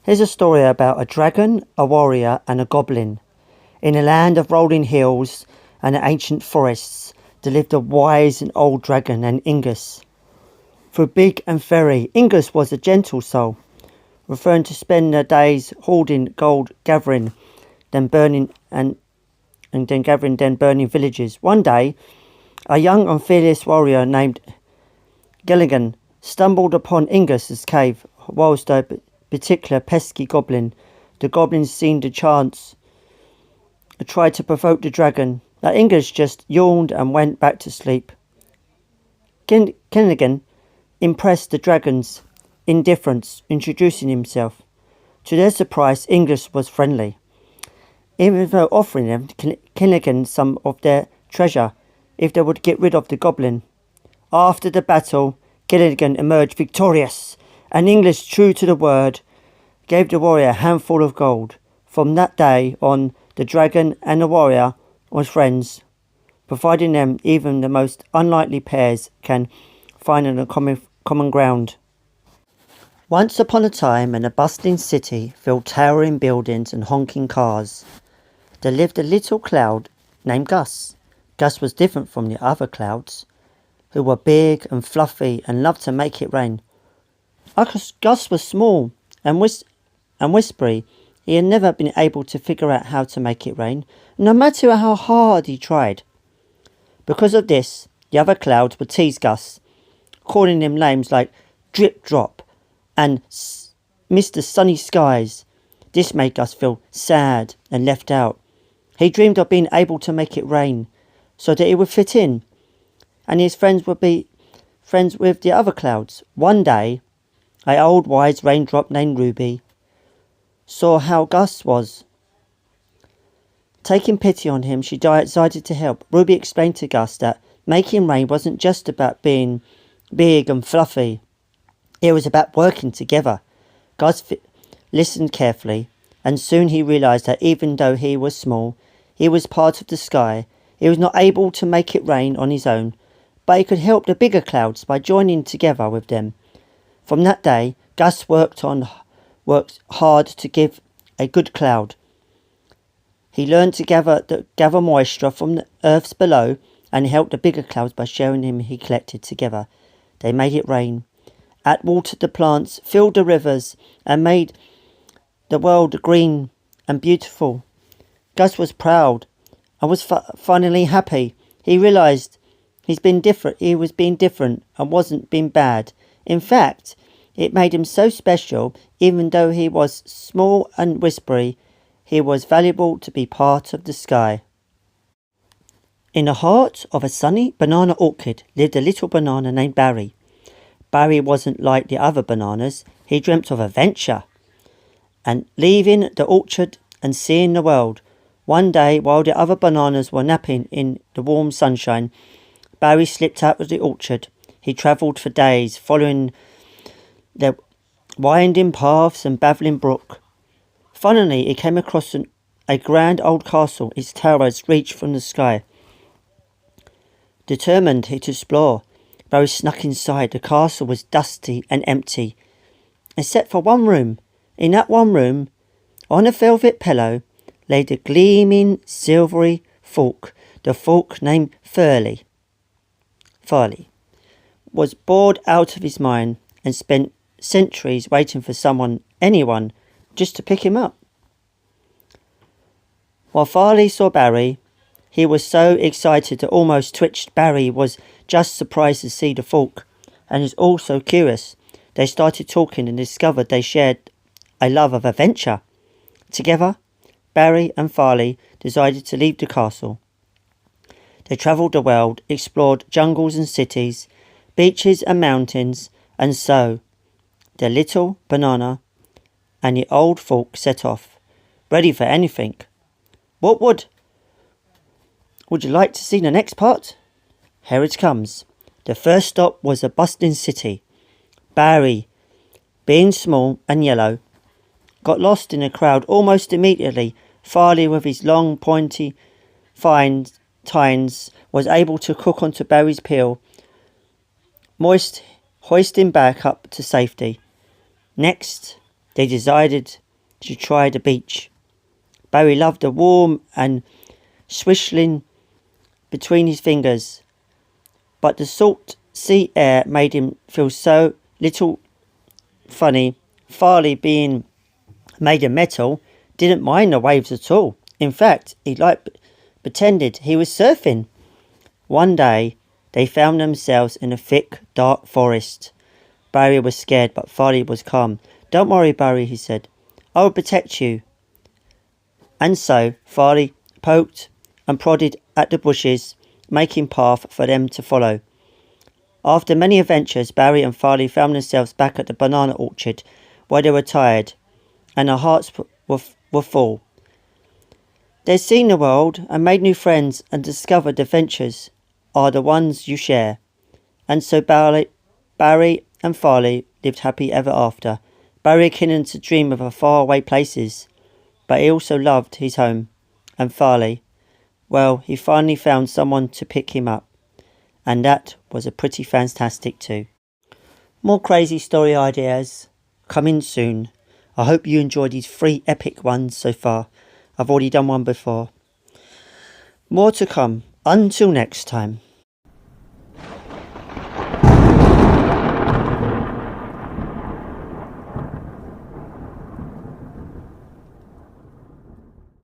Here's a story about a dragon, a warrior and a goblin. In a land of rolling hills and ancient forests, there lived a wise and old dragon named Ingus. Through big and fairy, Ingus was a gentle soul, referring to spend their days hoarding gold, gathering, then burning then burning villages. One day, a young and fearless warrior named Gilligan stumbled upon Ingus's cave, whilst a particular pesky goblin. The goblin seemed to chance tried to provoke the dragon. But Ingus just yawned and went back to sleep. Gilligan impressed the dragon's indifference, introducing himself. To their surprise, Ingus was friendly, even though offering them Gilligan some of their treasure if they would get rid of the goblin. After the battle, Gilligan emerged victorious, and Ingus, true to the word, gave the warrior a handful of gold. From that day on, the dragon and the warrior were friends, providing them even the most unlikely pairs can find a common ground. Once upon a time, in a bustling city filled towering buildings and honking cars, there lived a little cloud named Gus. Gus was different from the other clouds, who were big and fluffy and loved to make it rain. Gus was small and whispery. He had never been able to figure out how to make it rain, no matter how hard he tried. Because of this, the other clouds would tease Gus, calling him names like Drip Drop and Mr. Sunny Skies. This made Gus feel sad and left out. He dreamed of being able to make it rain, so that he would fit in, and his friends would be friends with the other clouds. One day, an old wise raindrop named Ruby saw how Gus was. Taking pity on him, she decided to help. Ruby explained to Gus that making rain wasn't just about being big and fluffy. It was about working together. Gus listened carefully, and soon he realized that even though he was small, he was part of the sky. He was not able to make it rain on his own, but he could help the bigger clouds by joining together with them. From that day, Gus worked hard to give a good cloud. He learned to gather moisture from the earths below and helped the bigger clouds by sharing him he collected together. They made it rain, watered the plants, filled the rivers, and made the world green and beautiful. Gus was proud and was finally happy. He realized he was being different and wasn't being bad. In fact, it made him so special. Even though he was small and whispery, he was valuable to be part of the sky. In the heart of a sunny banana orchard lived a little banana named Barry. Barry wasn't like the other bananas. He dreamt of adventure and leaving the orchard and seeing the world. One day, while the other bananas were napping in the warm sunshine, Barry slipped out of the orchard. He travelled for days, following the winding paths and babbling brook. Finally, he came across a grand old castle. Its towers reached from the sky. Determined to explore, Barry snuck inside. The castle was dusty and empty, except for one room. In that one room, on a velvet pillow, lay the gleaming silvery fork. The fork named Farley was bored out of his mind and spent centuries waiting for anyone, just to pick him up. While Farley saw Barry, he was so excited that almost twitched. Barry was just surprised to see the fork, and was also curious. They started talking and discovered they shared a love of adventure. Together, Barry and Farley decided to leave the castle. They travelled the world, explored jungles and cities, beaches and mountains, and so the little banana and the old fork set off, ready for anything. What would you like to see the next part? Here it comes. The first stop was a bustling city. Barry, being small and yellow, got lost in a crowd almost immediately. Farley, with his long pointy fine tines was able to cook onto Barry's peel, hoist him back up to safety. Next, they decided to try the beach. Barry loved the warm and swishing between his fingers, but the salt sea air made him feel so little funny. Farley, being made of metal, didn't mind the waves at all. In fact, he pretended he was surfing. One day, they found themselves in a thick, dark forest. Barry was scared, but Farley was calm. "Don't worry, Barry," he said. "I will protect you." And so, Farley poked and prodded at the bushes, making path for them to follow. After many adventures, Barry and Farley found themselves back at the banana orchard, where they were tired, and their hearts were full. They'd seen the world and made new friends and discovered adventures are the ones you share. And so Barry and Farley lived happy ever after. Barry continued to dream of faraway places, but he also loved his home. And Farley, well, he finally found someone to pick him up. And that was a pretty fantastic too. More crazy story ideas coming soon. I hope you enjoyed these 3 epic ones so far. I've already done one before. More to come. Until next time.